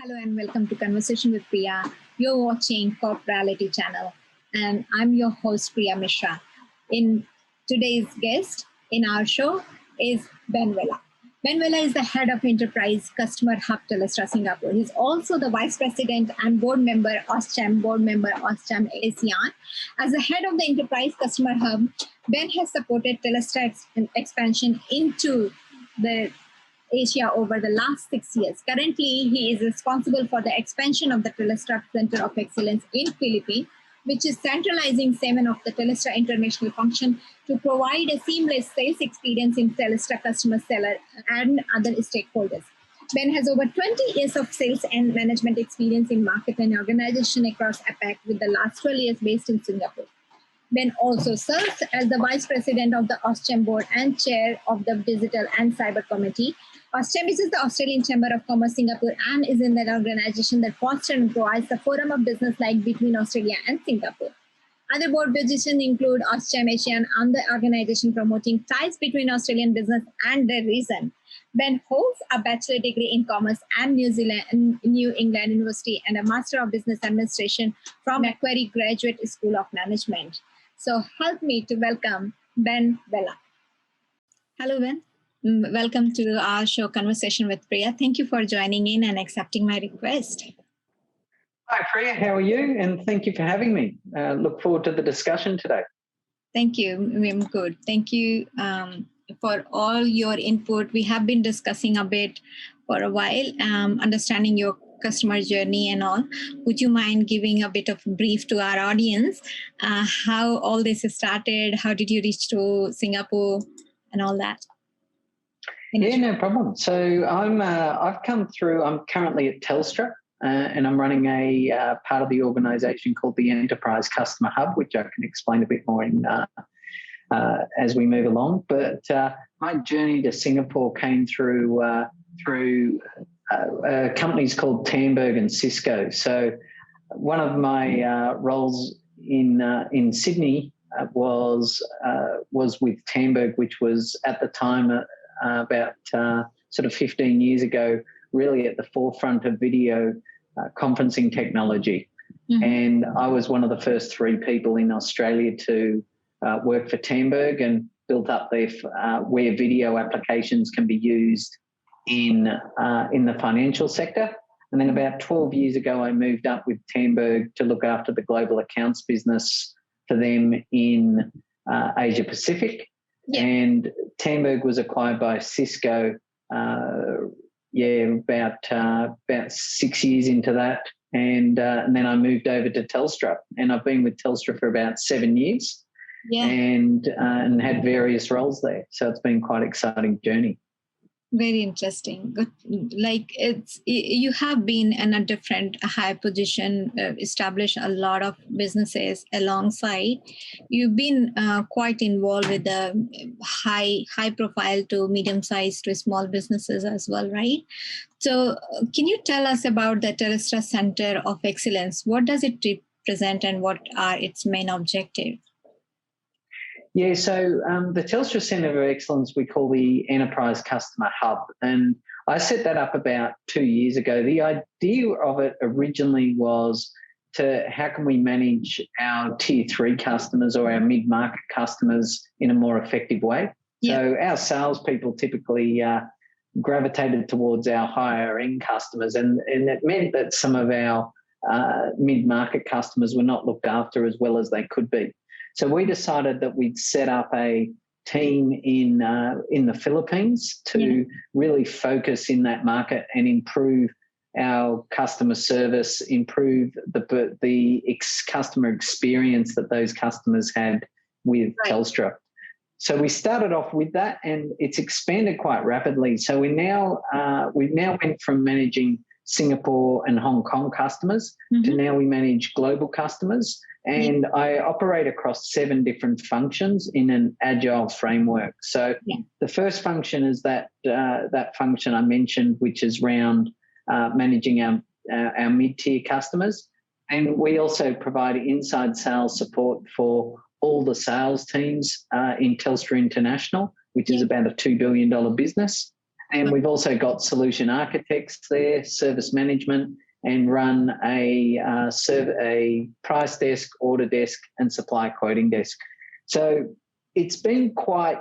Hello and welcome to Conversation with Priya. You're watching Corporality channel and I'm your host Priya Mishra. In today's guest in our show is Ben Vella. Ben Vella is the head of Enterprise Customer Hub Telstra Singapore. He's also the vice president and board member AustCham ASEAN. As the head of the Enterprise Customer Hub, Ben has supported Telstra's expansion into the Asia over the last 6 years. Currently, he is responsible for the expansion of the Telstra Centre of Excellence in Philippines, which is centralizing 7 of the Telstra international function to provide a seamless sales experience in Telstra customer, seller, and other stakeholders. Ben has over 20 years of sales and management experience in market and organization across APAC, with the last 12 years based in Singapore. Ben also serves as the Vice President of the AustCham Board and Chair of the Digital and Cyber Committee. AustCham is the Australian Chamber of Commerce Singapore and is an organization that fosters and provides the forum of business like between Australia and Singapore. Other board positions include AustCham ASEAN and the organization promoting ties between Australian business and the region. Ben holds a bachelor degree in commerce and New England University and a Master of Business Administration from Macquarie Graduate School of Management. So help me to welcome Ben Vella. Hello, Ben. Welcome to our show, Conversation with Priya. Thank you for joining in and accepting my request. Hi, Priya. How are you? And thank you for having me. Look forward to the discussion today. Thank you. I'm good. Thank you for all your input. We have been discussing a bit for a while, understanding your customer journey and all. Would you mind giving a bit of brief to our audience, how all this started? How did you reach to Singapore and all that? Yeah, no problem. So I've come through. I'm currently at Telstra, and I'm running a part of the organisation called the Enterprise Customer Hub, which I can explain a bit more in as we move along. But my journey to Singapore came through companies called Tandberg and Cisco. So one of my roles in Sydney was with Tandberg, which was at the time about sort of 15 years ago, really at the forefront of video conferencing technology. Mm-hmm. And I was one of the first 3 people in Australia to work for Tandberg and built up their where video applications can be used in the financial sector. And then about 12 years ago, I moved up with Tandberg to look after the global accounts business for them in Asia Pacific. Yeah. And Tandberg was acquired by Cisco, about 6 years into that. And then I moved over to Telstra, and I've been with Telstra for about 7 years. Yeah. And had various roles there. So it's been quite an exciting journey. Very interesting. Good. Like you have been in a different high position, established a lot of businesses alongside. You've been quite involved with the high profile to medium sized to small businesses as well, right? So can you tell us about the Telstra Centre of Excellence? What does it represent and what are its main objectives? Yeah, so the Telstra Centre of Excellence we call the Enterprise Customer Hub, and I set that up about 2 years ago. The idea of it originally was to how can we manage our tier 3 customers or our mid-market customers in a more effective way. Yeah. So our salespeople typically gravitated towards our higher end customers, and it meant that some of our mid-market customers were not looked after as well as they could be. So we decided that we'd set up a team in the Philippines to really focus in that market and improve our customer service, improve the customer experience that those customers had with Telstra. So we started off with that, and it's expanded quite rapidly. So we've now went from managing Singapore and Hong Kong customers to now we manage global customers. And I operate across 7 different functions in an agile framework. So the first function is that function I mentioned, which is around managing our mid-tier customers. And we also provide inside sales support for all the sales teams in Telstra International, which is about a $2 billion business. And we've also got solution architects there, service management, and run a price desk, order desk, and supply quoting desk. So it's been quite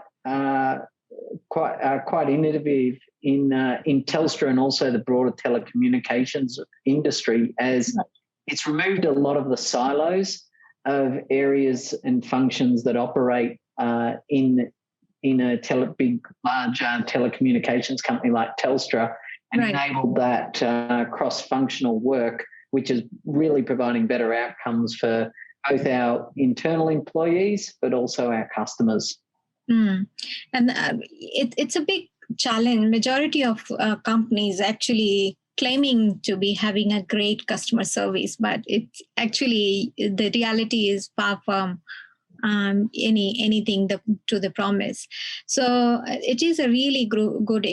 innovative in Telstra and also the broader telecommunications industry, as it's removed a lot of the silos of areas and functions that operate in a large telecommunications company like Telstra, and enabled that cross-functional work, which is really providing better outcomes for both our internal employees but also our customers. And it's a big challenge. Majority of companies actually claiming to be having a great customer service, but it's actually the reality is far from anything to the promise. So it is a really good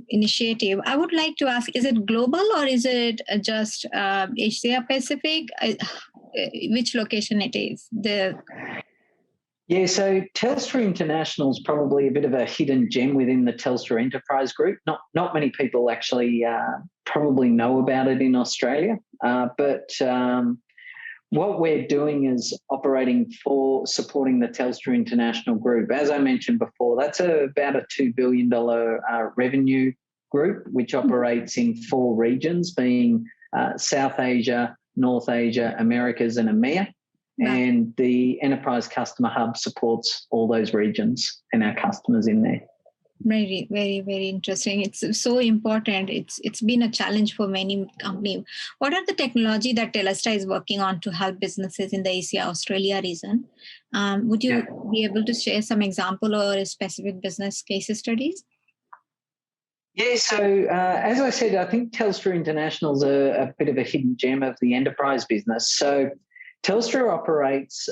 initiative. I would like to ask, is it global or is it just Asia Pacific? Which location it is? Yeah, so Telstra International is probably a bit of a hidden gem within the Telstra Enterprise Group. Not many people actually probably know about it in Australia, but what we're doing is operating for supporting the Telstra International Group. As I mentioned before, that's about a $2 billion revenue group, which operates in 4 regions, being South Asia, North Asia, Americas, and EMEA. And the Enterprise Customer Hub supports all those regions and our customers in there. Very, very, very interesting. It's so important. It's been a challenge for many companies. What are the technology that Telstra is working on to help businesses in the Asia-Australia region? Would you be able to share some example or specific business case studies? Yeah, so as I said, I think Telstra International is a bit of a hidden gem of the enterprise business. So Telstra operates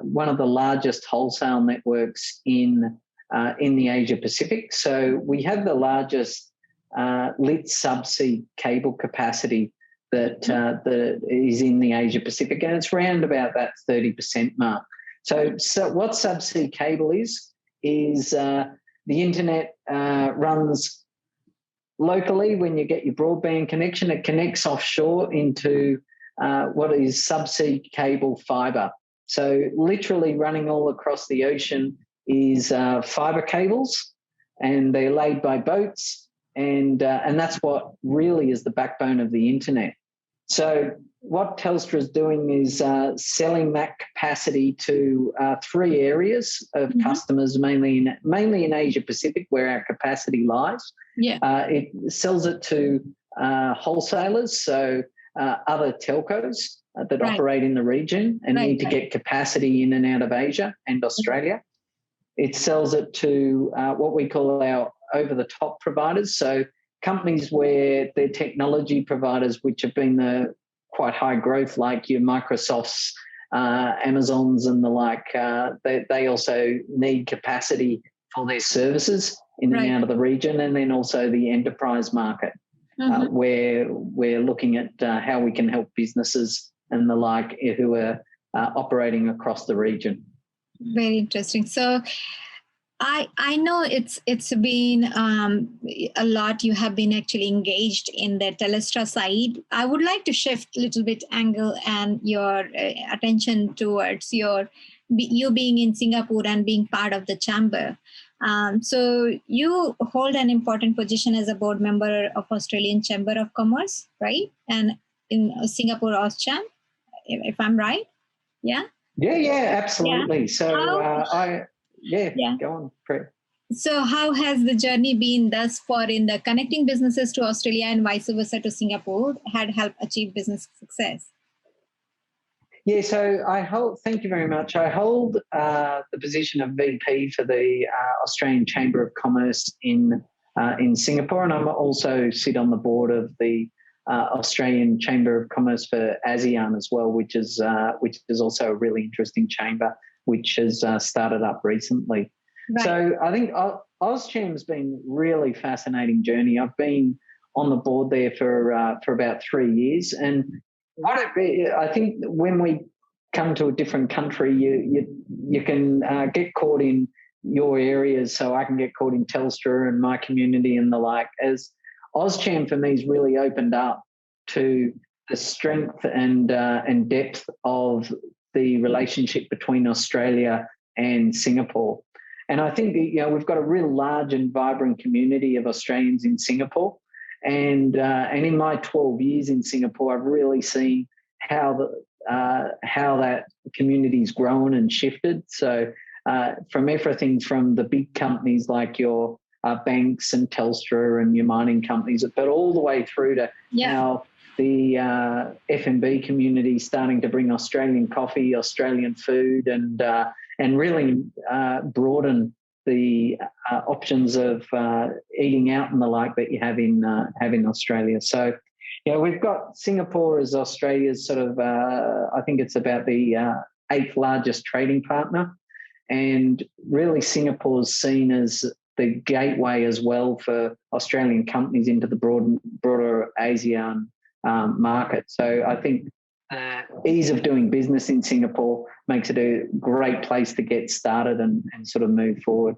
one of the largest wholesale networks in the Asia Pacific. So we have the largest lit subsea cable capacity that is in the Asia Pacific, and it's around about that 30% mark. So what subsea cable is the internet runs locally. When you get your broadband connection, it connects offshore into what is subsea cable fibre. So literally running all across the ocean is fibre cables, and they're laid by boats, and that's what really is the backbone of the internet. So what Telstra is doing is selling that capacity to 3 areas of customers, mainly in Asia Pacific, where our capacity lies. It sells it to wholesalers, so other telcos that operate in the region and need to get capacity in and out of Asia and Australia. It sells it to what we call our over-the-top providers, so companies where they're technology providers, which have been the quite high growth, like your Microsofts, Amazons and the like. They also need capacity for their services in and out of the region, and then also the enterprise market, where we're looking at how we can help businesses and the like who are operating across the region. Very interesting. So I know it's been a lot. You have been actually engaged in the Telstra side. I would like to shift a little bit angle and your attention towards you being in Singapore and being part of the chamber. So you hold an important position as a board member of Australian Chamber of Commerce, right? And in Singapore AustCham, if I'm right? Yeah? Yeah, absolutely. So go on, Priya. So how has the journey been thus far in the connecting businesses to Australia and vice versa to Singapore had helped achieve business success? Yeah, so thank you very much. I hold the position of VP for the Australian Chamber of Commerce in Singapore, and I also sit on the board of the Australian Chamber of Commerce for ASEAN as well, which is also a really interesting chamber, which has started up recently. Right. So I think AustCham has been a really fascinating journey. I've been on the board there for about 3 years, and I think when we come to a different country, you can get caught in your areas so I can get caught in Telstra and my community and the like, as AustCham for me has really opened up to the strength and depth of the relationship between Australia and Singapore. And I think we've got a real large and vibrant community of Australians in Singapore. And in my 12 years in Singapore, I've really seen how that community's grown and shifted. So from everything from the big companies like your banks and Telstra and your mining companies, but all the way through to how the F&B community is starting to bring Australian coffee, Australian food, and really broaden the options of eating out and the like that you have in Australia. So, we've got Singapore as Australia's sort of, I think it's about the 8th largest trading partner. And really Singapore's seen as the gateway as well for Australian companies into the broader ASEAN market. So I think ease of doing business in Singapore makes it a great place to get started and sort of move forward.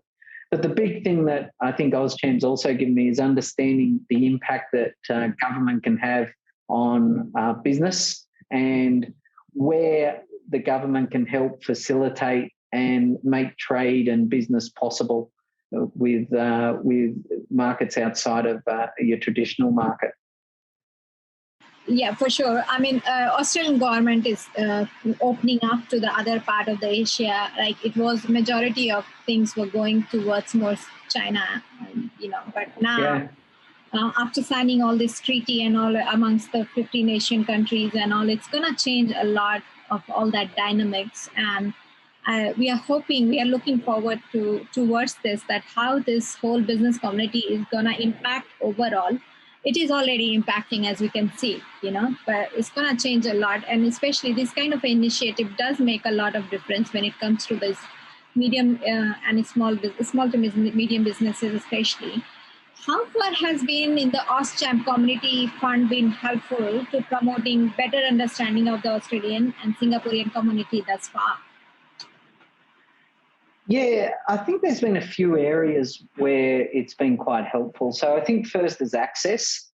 But the big thing that I think AustCham's also given me is understanding the impact that government can have on business and where the government can help facilitate and make trade and business possible with markets outside of your traditional market. Yeah, for sure. I mean, Australian government is opening up to the other part of the Asia. Like it was majority of things were going towards more China, but now after signing all this treaty and all amongst the 15 Asian countries and all, it's going to change a lot of all that dynamics. And we are looking forward towards this, that how this whole business community is going to impact overall. It is already impacting, as we can see, but it's going to change a lot. And especially this kind of initiative does make a lot of difference when it comes to this medium and small to medium businesses, especially. How far has been in the AustCham Community Fund been helpful to promoting better understanding of the Australian and Singaporean community thus far? Yeah, I think there's been a few areas where it's been quite helpful. So I think first is access.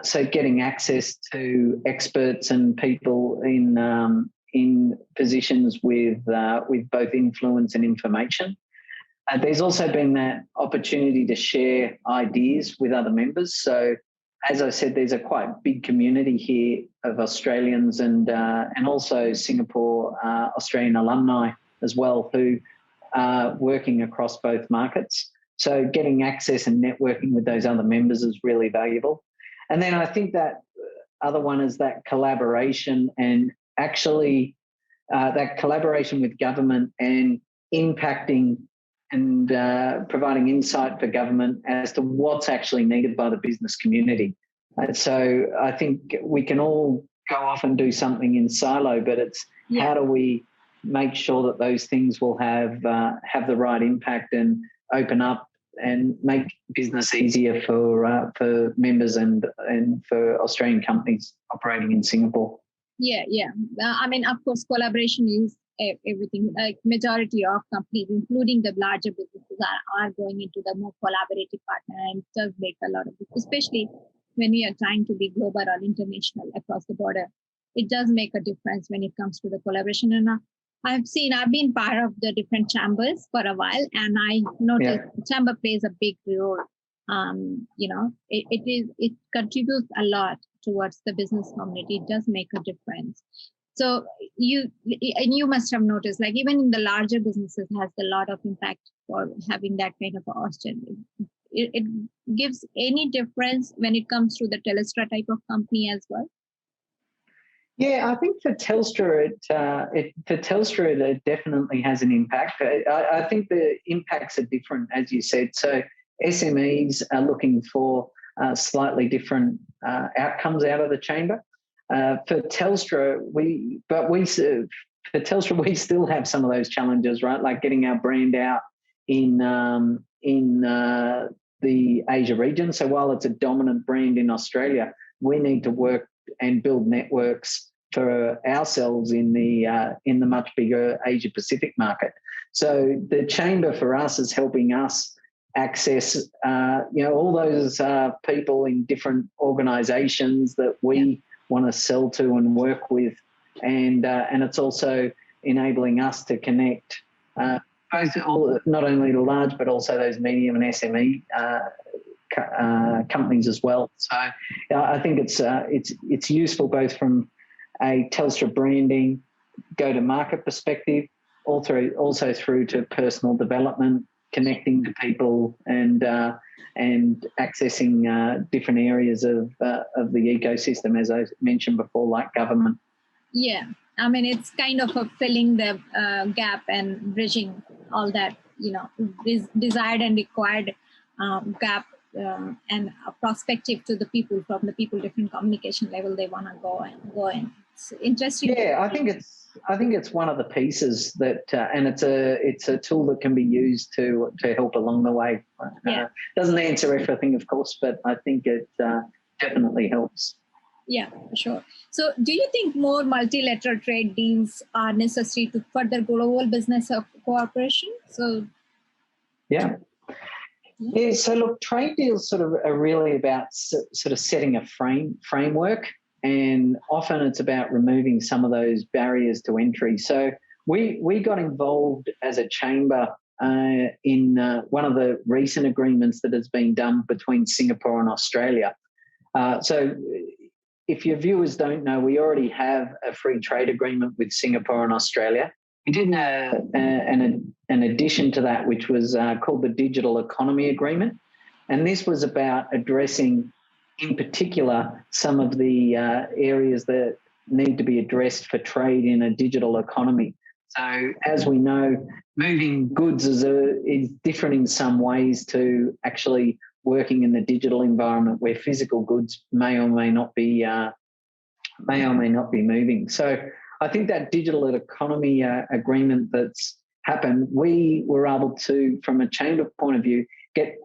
So getting access to experts and people in positions with both influence and information. There's also been that opportunity to share ideas with other members. So as I said, there's a quite big community here of Australians and also Singapore Australian alumni as well who working across both markets. So getting access and networking with those other members is really valuable. And then I think that other one is that collaboration and actually that collaboration with government and impacting and providing insight for government as to what's actually needed by the business community. So I think we can all go off and do something in silo, but it's how do we make sure that those things will have the right impact and open up and make business easier for members and for Australian companies operating in Singapore. Yeah. I mean, of course, collaboration is everything. Like majority of companies, including the larger businesses, are going into the more collaborative partner, and it does make a lot of it, especially when we are trying to be global or international across the border. It does make a difference when it comes to the collaboration. And I've been part of the different chambers for a while, and I noticed the chamber plays a big role. It contributes a lot towards the business community. It does make a difference. So you must have noticed, like even in the larger businesses, has a lot of impact for having that kind of AustCham. It gives any difference when it comes to the Telstra type of company as well. Yeah, I think for Telstra, it definitely has an impact. I think the impacts are different, as you said. So SMEs are looking for slightly different outcomes out of the chamber. For Telstra, we still have some of those challenges, right? Like getting our brand out in the Asia region. So while it's a dominant brand in Australia, we need to work and build networks for ourselves in the much bigger Asia Pacific market. So the chamber for us is helping us access all those people in different organisations that we want to sell to and work with, and it's also enabling us to connect not only the large but also those medium and SME companies as well. So I think it's useful both from a Telstra branding, go-to-market perspective, also through to personal development, connecting to people and accessing different areas of the ecosystem, as I mentioned before, like government. Yeah, I mean, it's kind of filling the gap and bridging all that, desired and required gap and a perspective to the people, from the people, different communication level they want to go in. It's interesting. Yeah, I think it's one of the pieces that, and it's a tool that can be used to help along the way. Doesn't answer everything, of course, but I think it definitely helps. Yeah, for sure. So do you think more multilateral trade deals are necessary to further global business of cooperation? Yeah, so look, trade deals sort of are really about sort of setting a framework, and often it's about removing some of those barriers to entry. So we got involved as a chamber in one of the recent agreements that has been done between Singapore and Australia. So if your viewers don't know, we already have a free trade agreement with Singapore and Australia. We did an addition to that, which was called the Digital Economy Agreement. And this was about addressing, in particular, some of the areas that need to be addressed for trade in a digital economy. So as we know, moving goods is different in some ways to actually working in the digital environment, where physical goods may or may not be moving. So I think that digital economy agreement that's happened, we were able to, from a chamber point of view, get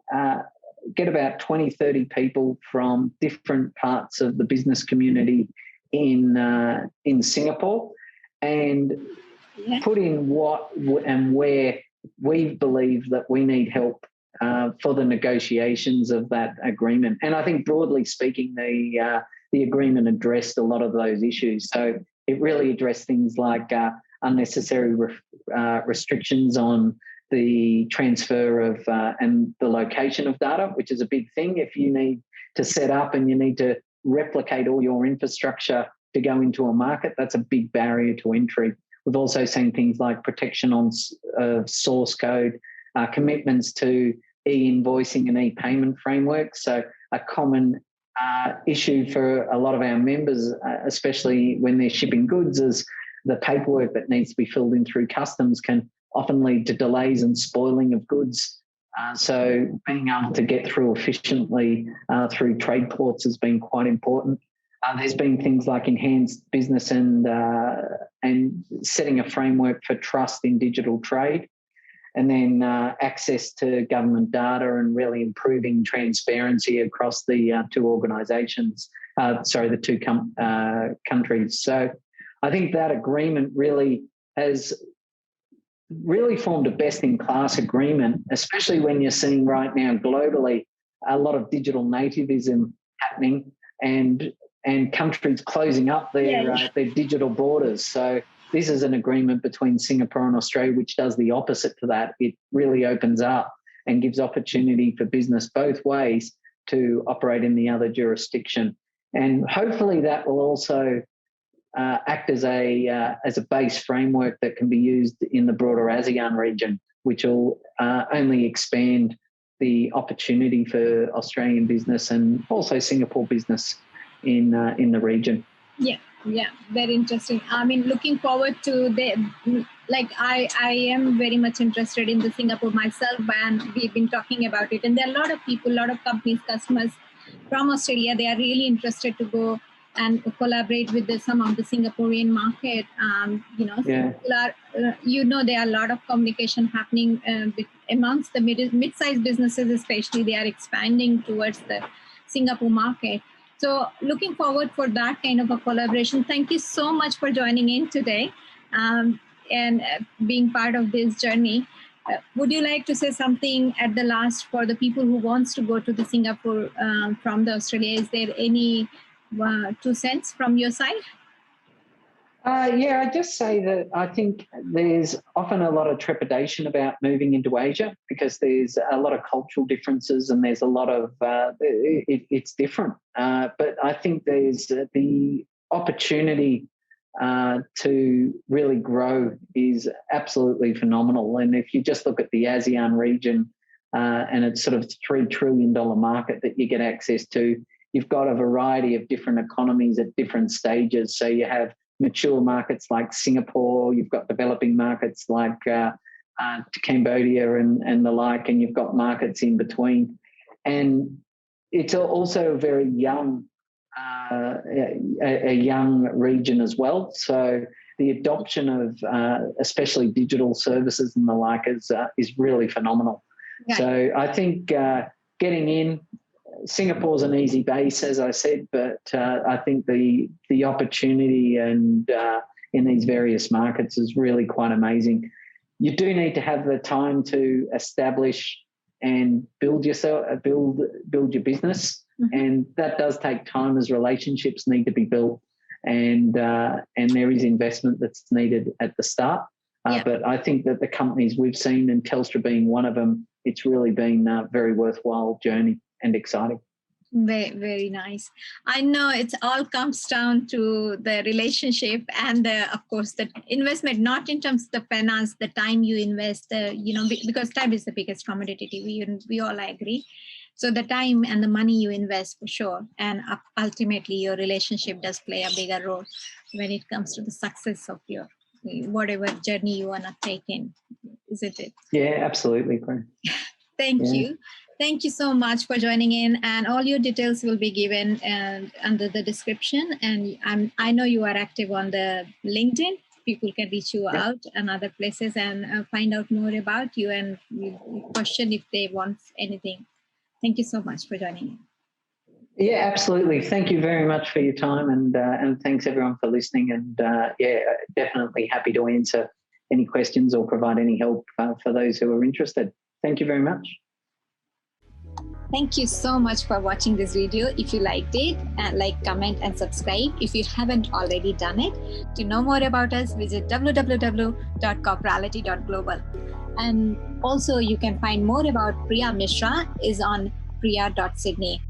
about 20, 30 people from different parts of the business community in Singapore, and put in what and where we believe that we need help for the negotiations of that agreement. And I think, broadly speaking, the agreement addressed a lot of those issues. So it really addressed things like unnecessary restrictions on the transfer of and the location of data, which is a big thing. If you need to set up and you need to replicate all your infrastructure to go into a market, that's a big barrier to entry. We've also seen things like protection on source code, commitments to e-invoicing and e-payment frameworks. So a common issue for a lot of our members, especially when they're shipping goods, is the paperwork that needs to be filled in through customs can often lead to delays and spoiling of goods. So being able to get through efficiently through trade ports has been quite important. There's been things like enhanced business and setting a framework for trust in digital trade, and then access to government data and really improving transparency across the two organisations, the two countries. So I think that agreement really has formed a best-in-class agreement, especially when you're seeing right now globally a lot of digital nativism happening and countries closing up their digital borders. So this is an agreement between Singapore and Australia which does the opposite to that. It really opens up and gives opportunity for business both ways to operate in the other jurisdiction. And hopefully that will also act as a base framework that can be used in the broader ASEAN region, which will only expand the opportunity for Australian business and also Singapore business in the region. Yeah, very interesting. I mean, looking forward to I am very much interested in the Singapore myself, and we've been talking about it. And there are a lot of people, a lot of companies, customers from Australia. They are really interested to go and collaborate with some of the Singaporean market. There are a lot of communication happening amongst the mid-sized businesses, especially. They are expanding towards the Singapore market. So looking forward for that kind of a collaboration. Thank you so much for joining in today and being part of this journey. Would you like to say something at the last for the people who wants to go to the Singapore from the Australia? Is there any 2 cents from your side? I just say that I think there's often a lot of trepidation about moving into Asia because there's a lot of cultural differences and there's a lot of, it's different. But I think there's the opportunity to really grow is absolutely phenomenal. And if you just look at the ASEAN region and it's sort of $3 trillion market that you get access to, you've got a variety of different economies at different stages. So you have mature markets like Singapore, you've got developing markets like Cambodia and the like, and you've got markets in between. And it's also a very young, a young region as well. So the adoption of especially digital services and the like is really phenomenal. Yeah. So I think getting in, Singapore's an easy base, as I said, but I think the opportunity and in these various markets is really quite amazing. You do need to have the time to establish and build your business, and that does take time as relationships need to be built, and there is investment that's needed at the start. But I think that the companies we've seen, and Telstra being one of them, it's really been a very worthwhile journey and exciting. Very, very nice. I know it all comes down to the relationship and of course the investment, not in terms of the finance, the time you invest, because time is the biggest commodity. We all agree. So the time and the money you invest for sure. And ultimately your relationship does play a bigger role when it comes to the success of your whatever journey you want to take in, isn't it? Yeah, absolutely. Thank you. Thank you so much for joining in, and all your details will be given under the description. And I know you are active on the LinkedIn. People can reach you out and other places and find out more about you and question if they want anything. Thank you so much for joining in. Yeah, absolutely. Thank you very much for your time, and thanks everyone for listening. And definitely happy to answer any questions or provide any help for those who are interested. Thank you very much. Thank you so much for watching this video. If you liked it, like, comment and subscribe if you haven't already done it. To know more about us, visit www.corporality.global. And also you can find more about Priya Mishra is on priya.sydney.